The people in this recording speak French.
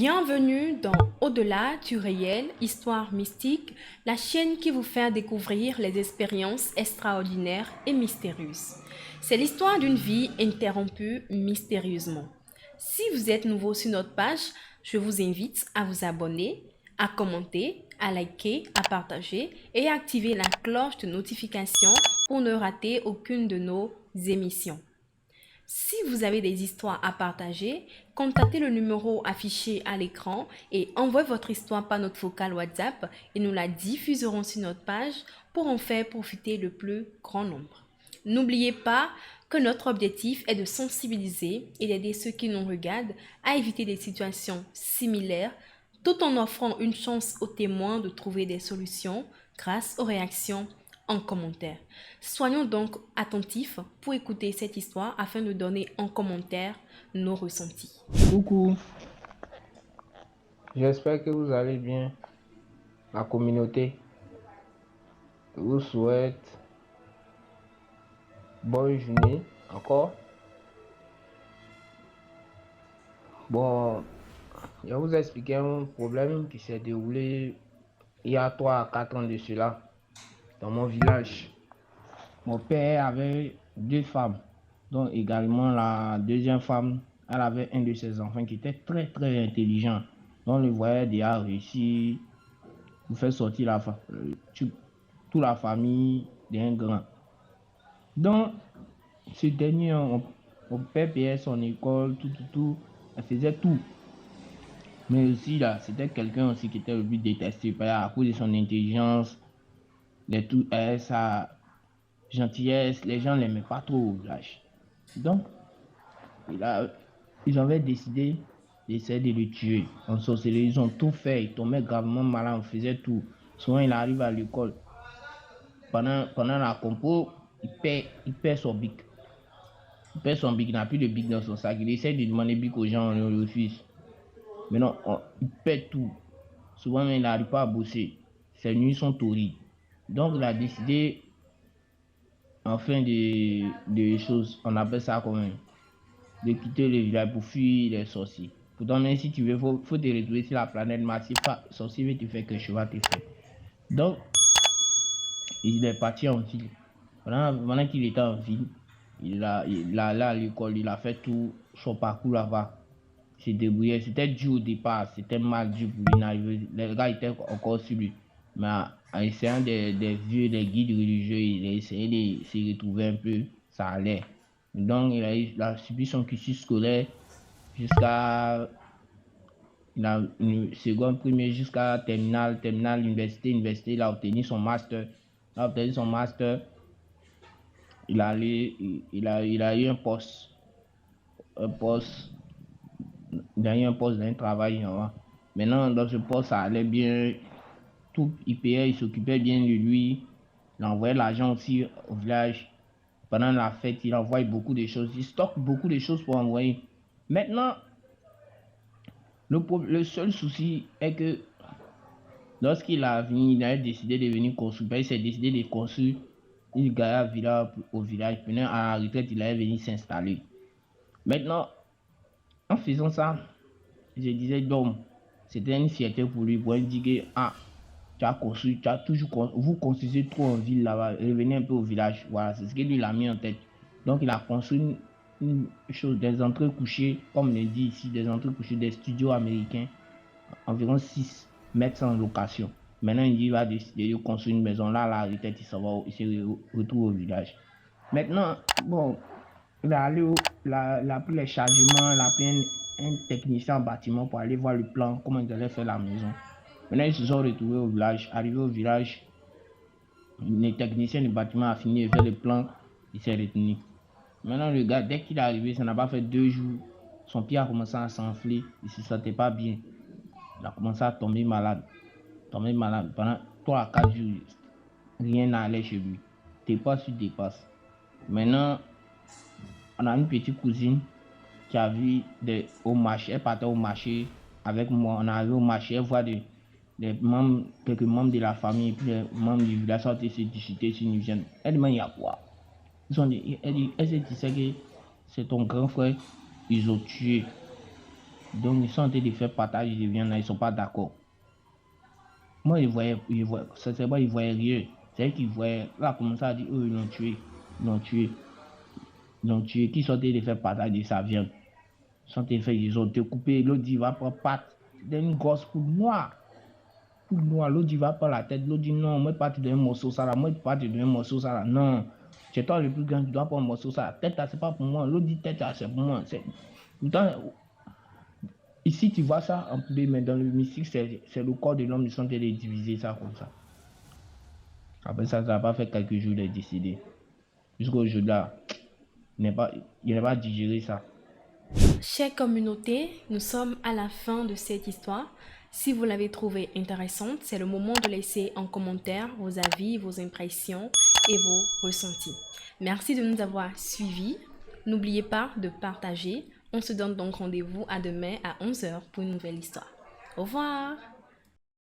Bienvenue dans Au-delà du réel, Histoire mystique, la chaîne qui vous fait découvrir les expériences extraordinaires et mystérieuses. C'est l'histoire d'une vie interrompue mystérieusement. Si vous êtes nouveau sur notre page, je vous invite à vous abonner, à commenter, à liker, à partager et à activer la cloche de notification pour ne rater aucune de nos émissions. Si vous avez des histoires à partager, contactez le numéro affiché à l'écran et envoyez votre histoire par notre vocal WhatsApp et nous la diffuserons sur notre page pour en faire profiter le plus grand nombre. N'oubliez pas que notre objectif est de sensibiliser et d'aider ceux qui nous regardent à éviter des situations similaires tout en offrant une chance aux témoins de trouver des solutions grâce aux réactions en commentaire. Soyons donc attentifs pour écouter cette histoire afin de donner en commentaire nos ressentis. Coucou, j'espère que vous allez bien. La communauté vous souhaite bonne journée encore. Bon, je vais vous expliquer un problème qui s'est déroulé il y a 3 à 4 ans de cela dans mon village. Mon père avait 2 femmes, dont également la deuxième femme, elle avait un de ses enfants qui était très très intelligent. On le voyait déjà réussir pour faire sortir toute la famille d'un grand. Donc, ce dernier, mon père payait son école, tout, elle faisait tout. Mais aussi, là, c'était quelqu'un aussi qui était le plus détesté à cause de son intelligence, sa gentillesse, les gens ne l'aimaient pas trop au village. Donc, ils avaient décidé d'essayer de le tuer en sorcellerie. Ils ont tout fait, il tombait gravement malade, on faisait tout. Souvent, il arrive à l'école. Pendant la compo, il perd son bic. Il perd son bic, il n'a plus de bic dans son sac. Il essaie de demander bic aux gens, on le refuse. Mais non, il perd tout. Souvent, il n'arrive pas à bosser. Ses nuits sont horribles. Donc, il a décidé, en fin de choses, on appelle ça comment, de quitter le village pour fuir les sorciers. Pourtant, même si tu veux, faut te retrouver sur la planète massive. Sorcier veut te faire que je vais te faire. Donc, il est parti en ville. Pendant qu'il était en ville, il a allé à l'école, il a fait tout son parcours là-bas. Il s'est débrouillé. C'était dur au départ, c'était mal dur pour lui. Les gars étaient encore sur lui. Mais en essayant des vieux, des guides religieux, il a essayé de se retrouver un peu, ça allait. Donc il a subi son cursus scolaire jusqu'à une seconde primaire jusqu'à terminale, université, il a obtenu son master. Il a eu un poste, il a eu un poste d'un travail. Maintenant, dans ce poste, ça allait bien. Tout, il payait, il s'occupait bien de lui. Il envoyait l'argent aussi au village. Pendant la fête, il envoie beaucoup de choses. Il stocke beaucoup de choses pour envoyer. Maintenant, le seul souci est que lorsqu'il a décidé de venir construire, il s'est décidé de construire une gare au village. Pendant à la retraite, il allait venir s'installer. Maintenant, en faisant ça, je disais donc, c'était une fierté pour lui, pour indiquer, vous construisez trop en ville là-bas, revenez un peu au village. Voilà, c'est ce qu'il lui a mis en tête. Donc il a construit une chose, des entrées couchées, comme on le dit ici, des entrées couchées, des studios américains, environ 6 mètres en location. Maintenant il va décider de construire une maison là, la retraite, il se retrouve au village. Maintenant, bon, il a pris les chargements, il a pris un technicien en bâtiment pour aller voir le plan, comment ils allaient faire la maison. Maintenant, ils se sont retrouvés au village. Arrivé au village, le technicien du bâtiment a fini de faire le plan, il s'est retenu. Maintenant, le gars, dès qu'il est arrivé, ça n'a pas fait 2 jours, son pied a commencé à s'enfler, il ne se sentait pas bien. Il a commencé à tomber malade. Pendant 3 à 4 jours, rien n'allait chez lui. Dépasse sur dépasse. Maintenant, on a une petite cousine qui a vu au marché, elle partait au marché avec moi. On est arrivé au marché, elle voit quelques membres de la famille, puis les membres du village sont se discuter sur une jeune. Elle demande il y a quoi. Elle s'est dit que c'est ton grand frère, ils ont tué. Donc, ils sont en train de faire partage de viande là, ils ne sont pas d'accord. Moi, sincèrement, ils voyaient rien. C'est qu'ils voyaient, là, comme ça, dit, eux, ils l'ont tué. Ils l'ont tué. Ils l'ont tué. Qui sont en train de faire partage de sa viande. Ils sont en train de faire, ils ont découpé. L'autre dit, va prendre patte. C'est une grosse poule noire. Poule noire. L'autre dit, va prendre la tête. L'autre dit, non, moi, pas te donner un morceau ça là. Moi, pas te donner un morceau ça là. Non. C'est toi le plus grand, tu dois prendre un morceau ça. Tête là, c'est pas pour moi. L'autre dit, tête là, c'est pour moi. Ici, tu vois ça en poubelle, mais dans le mystique, c'est le corps de l'homme, ils sont en train de diviser ça comme ça. Après ça n'a pas fait quelques jours de décider. Jusqu'au jour là, il n'a pas digéré ça. Chère communauté, nous sommes à la fin de cette histoire. Si vous l'avez trouvée intéressante, c'est le moment de laisser en commentaire vos avis, vos impressions et vos ressentis. Merci de nous avoir suivis. N'oubliez pas de partager. On se donne donc rendez-vous à demain à 11h pour une nouvelle histoire. Au revoir!